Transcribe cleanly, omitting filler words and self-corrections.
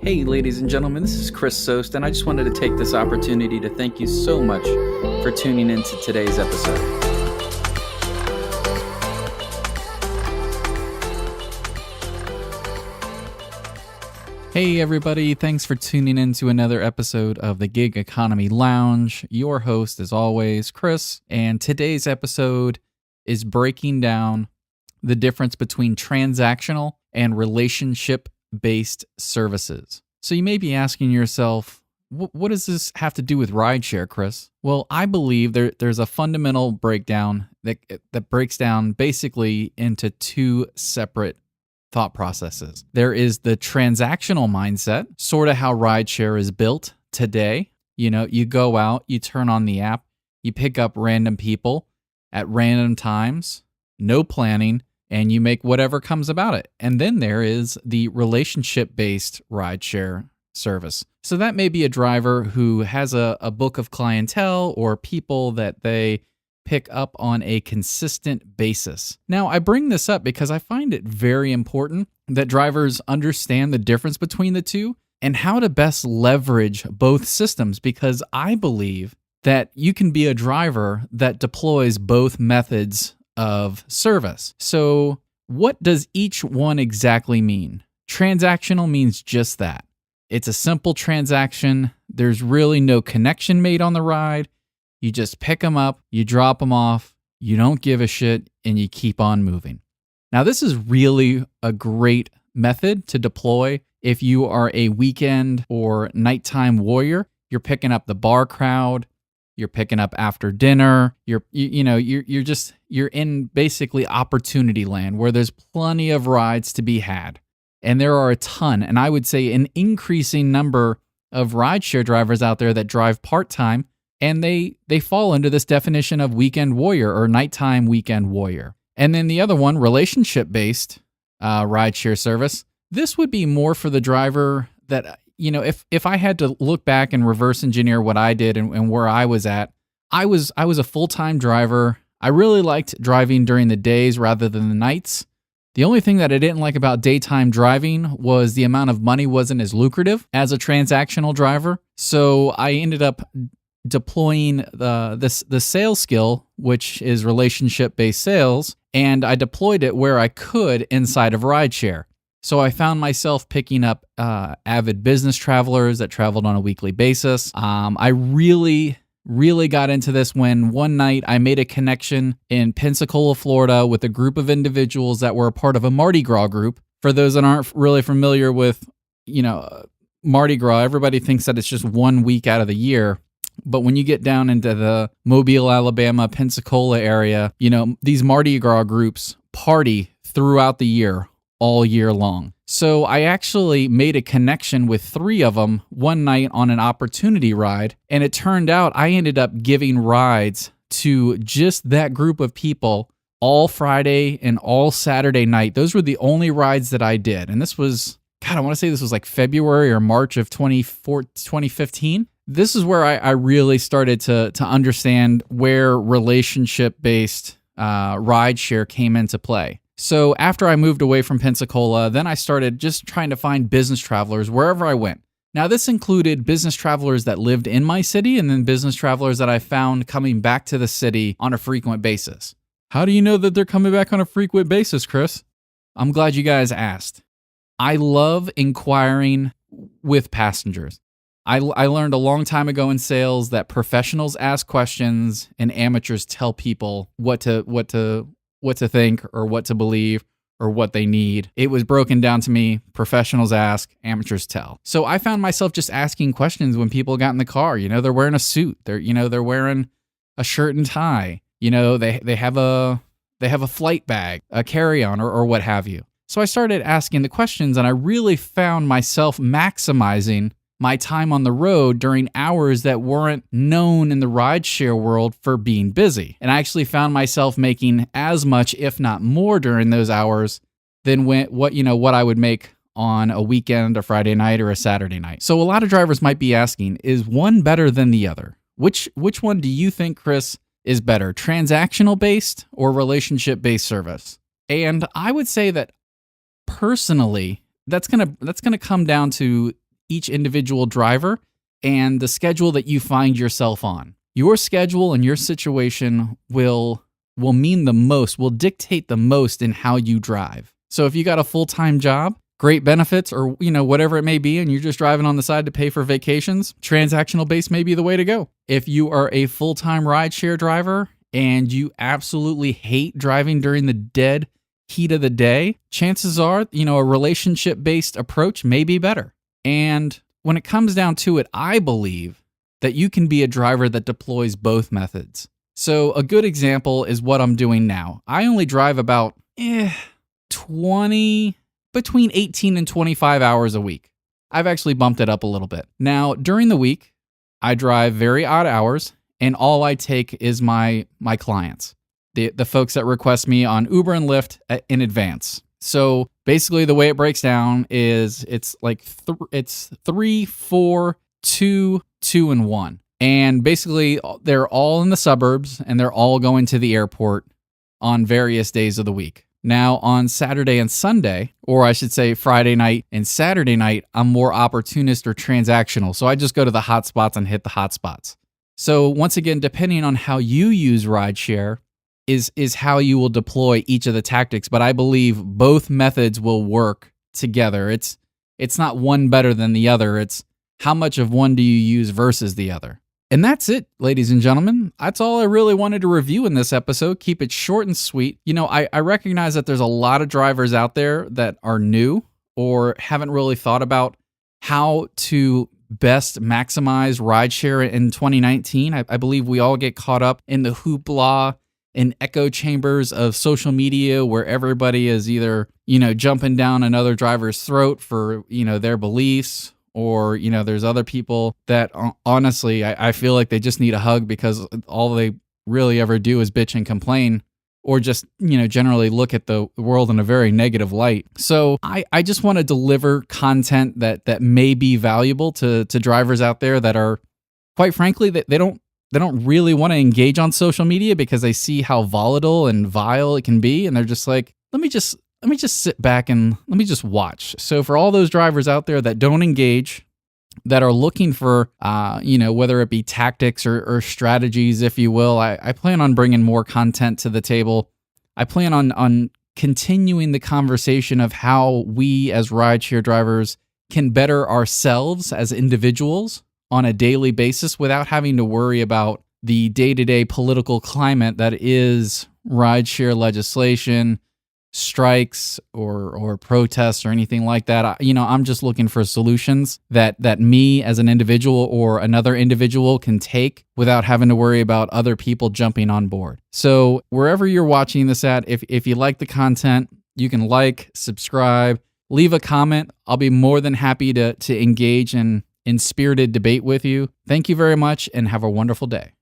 Hey, ladies and gentlemen, this is Chris Sost, and I just wanted to take this opportunity to thank you so much for tuning into today's episode. Hey, everybody, thanks for tuning in to another episode of the Gig Economy Lounge. Your host, as always, Chris, and today's episode is breaking down the difference between transactional and relationship-based services. So you may be asking yourself, what does this have to do with rideshare, Chris? Well, I believe there's a fundamental breakdown that breaks down basically into two separate thought processes. There is the transactional mindset, sort of how rideshare is built today. You know, you go out, you turn on the app, you pick up random people at random times, no planning, and you make whatever comes about it. And then there is the relationship-based rideshare service. So that may be a driver who has a book of clientele or people that they pick up on a consistent basis. Now, I bring this up because I find it very important that drivers understand the difference between the two and how to best leverage both systems, because I believe that you can be a driver that deploys both methods of service. So what does each one exactly mean? Transactional means just that. It's a simple transaction. There's really no connection made on the ride. You just pick them up, you drop them off, you don't give a shit, and you keep on moving. Now, this is really a great method to deploy if you are a weekend or nighttime warrior. You're picking up the bar crowd, you're picking up after dinner, you're in basically opportunity land where there's plenty of rides to be had. And there are a ton, and I would say an increasing number of rideshare drivers out there that drive part-time, and they fall into this definition of weekend warrior or nighttime weekend warrior. And then the other one, relationship-based rideshare service, this would be more for the driver that, you know, if I had to look back and reverse engineer what I did and where I was at, I was a full-time driver. I really liked driving during the days rather than the nights. The only thing that I didn't like about daytime driving was the amount of money wasn't as lucrative as a transactional driver. So I ended up deploying the sales skill, which is relationship-based sales, and I deployed it where I could inside of rideshare. So I found myself picking up avid business travelers that traveled on a weekly basis. I really got into this when one night I made a connection in Pensacola, Florida with a group of individuals that were a part of a Mardi Gras group. For those that aren't really familiar with, Mardi Gras, everybody thinks that it's just 1 week out of the year. But when you get down into the Mobile, Alabama, Pensacola area, these Mardi Gras groups party throughout the year, all year long. So I actually made a connection with 3 of them one night on an opportunity ride, and it turned out I ended up giving rides to just that group of people all Friday and all Saturday night. Those were the only rides that I did, and this was, I want to say this was like February or March of 2015. This is where I really started to understand where relationship-based rideshare came into play. So after I moved away from Pensacola, then I started just trying to find business travelers wherever I went. Now, this included business travelers that lived in my city and then business travelers that I found coming back to the city on a frequent basis. How do you know that they're coming back on a frequent basis, Chris? I'm glad you guys asked. I love inquiring with passengers. I learned a long time ago in sales that professionals ask questions and amateurs tell people what to think or what to believe or what they need. It was broken down to me: professionals ask, amateurs tell. So I found myself just asking questions when people got in the car. They're wearing a suit. They're wearing a shirt and tie. They have a flight bag, a carry-on, or what have you. So I started asking the questions, and I really found myself maximizing my time on the road during hours that weren't known in the rideshare world for being busy. And I actually found myself making as much, if not more, during those hours than what I would make on a weekend, a Friday night, or a Saturday night. So a lot of drivers might be asking, is one better than the other? Which one do you think, Chris, is better, transactional-based or relationship-based service? And I would say that personally, that's gonna come down to each individual driver and the schedule that you find yourself on. Your schedule and your situation will mean the most, will dictate the most in how you drive. So if you got a full-time job, great benefits, or whatever it may be, and you're just driving on the side to pay for vacations, transactional base may be the way to go. If you are a full-time rideshare driver and you absolutely hate driving during the dead heat of the day, chances are, a relationship-based approach may be better. And when it comes down to it, I believe that you can be a driver that deploys both methods. So a good example is what I'm doing now. I only drive about between 18 and 25 hours a week. I've actually bumped it up a little bit. Now, during the week, I drive very odd hours, and all I take is my clients, the folks that request me on Uber and Lyft in advance. So basically the way it breaks down is it's like it's 3, 4, 2, 2, and 1. And basically they're all in the suburbs and they're all going to the airport on various days of the week. Now on Saturday and Sunday, or I should say Friday night and Saturday night, I'm more opportunist or transactional. So I just go to the hot spots and hit the hot spots. So once again, depending on how you use rideshare is how you will deploy each of the tactics. But I believe both methods will work together. It's not one better than the other. It's how much of one do you use versus the other. And that's it, ladies and gentlemen. That's all I really wanted to review in this episode. Keep it short and sweet. I recognize that there's a lot of drivers out there that are new or haven't really thought about how to best maximize rideshare in 2019. I believe we all get caught up in the hoopla and echo chambers of social media where everybody is either, jumping down another driver's throat for, their beliefs, or, there's other people that honestly, I feel like they just need a hug because all they really ever do is bitch and complain, or just, generally look at the world in a very negative light. So I just want to deliver content that may be valuable to drivers out there that are, quite frankly, that they don't really want to engage on social media because they see how volatile and vile it can be. And they're just like, let me just sit back and let me just watch. So for all those drivers out there that don't engage, that are looking for, whether it be tactics or strategies, if you will, I plan on bringing more content to the table. I plan on continuing the conversation of how we as rideshare drivers can better ourselves as individuals on a daily basis without having to worry about the day-to-day political climate that is rideshare legislation, strikes, or protests or anything like that. I'm just looking for solutions that me as an individual or another individual can take without having to worry about other people jumping on board. So wherever you're watching this at, if you like the content, you can like, subscribe, leave a comment. I'll be more than happy to engage in spirited debate with you. Thank you very much and have a wonderful day.